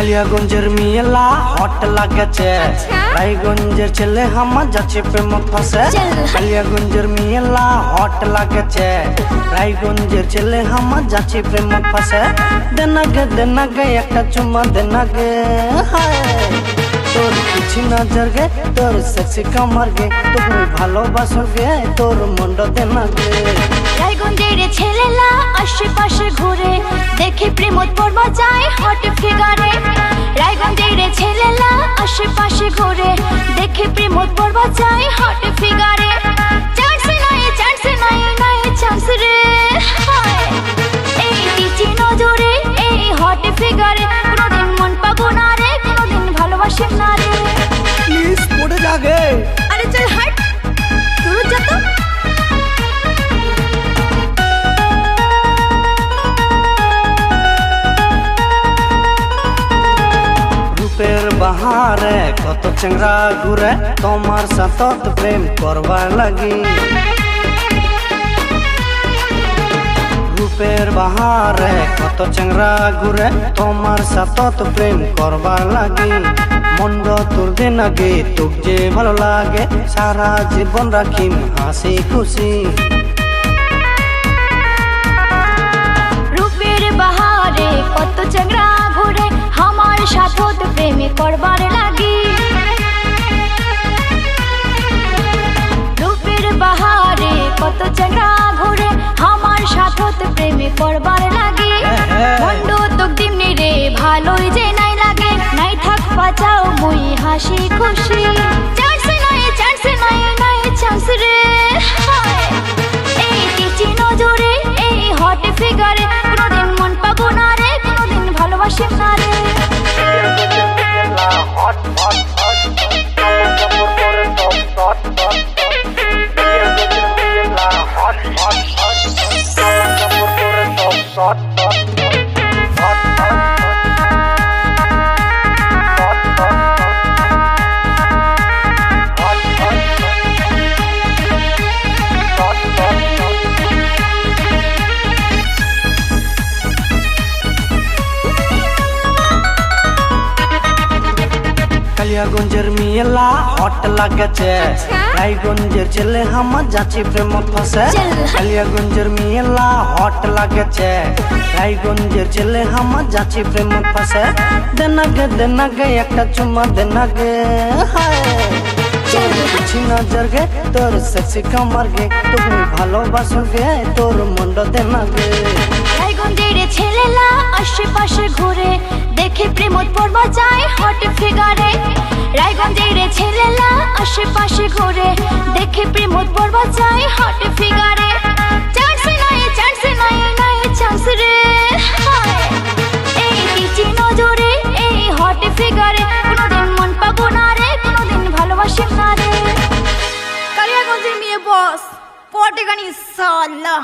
কালিয়াগঞ্জের মেয়েলা hot লাগেছে, রায়গঞ্জের ছেলে আমার যাচ্ছে প্রেমত ফাঁসে। কালিয়াগঞ্জের মেয়েলা হট লাগেছে, রায়গঞ্জের ছেলে আমার যাচ্ছে প্রেমত ফাঁসে। দেনাগে একটা চুম্মা দেনাগে, তোর কিছু নজর গে, তোর সেক্সি কামার গে, তুমি ভালোবাসো গে, তোর মন্ড দেনাগে। রায়গঞ্জের ছেলেলা আশেপাশে ঘুরে, দেখে প্রেমত পড়বা যায় হট ফিগারে। রায়গঞ্জের ছেলেলা আশেপাশে ঘুরে, দেখে প্রেমত পড়বা যায় হট ফিগারে। চান্স নাই চান্স রে, এই টিচি নজরে, এই হট ফিগারে, কোনোদিন মন পাবো না রে, কোনোদিন ভালোবাসি না রে। প্লিজ পড়ে যাগে। আরে চল হাট, দূর যা তো। রূপের বাহারে কত চেংরা ঘুরে, তোমার সাথত প্রেম করবার লাগি। রূপের বাহারে কত চেংরা ঘুরে, তোমার সাথত প্রেম করবার লাগি। মন্ড তোর দিন আগে তোক যে ভালো লাগে, সারা জীবন রাখিম হাসি খুশি। রূপের বাহারে কত চেংরা ঘুরে, আমার সাথত প্রেমে করবার লাগি। রূপের বাহারে কত চেংরা ঘুরে, আমার সাথত প্রেমে করবার লাগি। মন্ড তোক দিমনি রে, ভালোই যে নাই লাগে, নাই থাক বাঁচাও মুই হাসি খুশি। চান্স নাই চান্স রে, এই টিচি নজরে, এই হট ফিগারে, কোনোদিন মন পাবো না রে, কোনোদিন ভালোবাসি না রে। কালিয়াগঞ্জের মেয়েলা হট লাগেছে, রায়গঞ্জের ছেলে আমার যাচ্ছে প্রেমত ফাঁসে। কালিয়াগঞ্জের মেয়েলা হট লাগেছে, রায়গঞ্জের ছেলে আমার যাচ্ছে প্রেমত ফাঁসে। দেনাগে একটা চুম্মা দেনাগে, কিছু নজর গে, তোর সেক্সি কামার গে, তুমি ভালোবাসো গে, তোর মন্ড দেনাগে। রায়গঞ্জের ছেলেলা আশেপাশে ঘুরে, দেখে প্রেমত পড়বা যায় হট ফিগারে। রায়গঞ্জের ছেলেলা আশেপাশে ঘুরে, দেখে প্রেমত পড়বা যায় হট ফিগারে। চান্স নাই চান্স রে, এই টিচি নজরে, এই হট ফিগারে, কোনোদিন মন পাবো না রে, কোনোদিন ভালোবাসি না রে। কালিয়াগঞ্জের মেয়ে বস পটে গানি সাল্লাহ।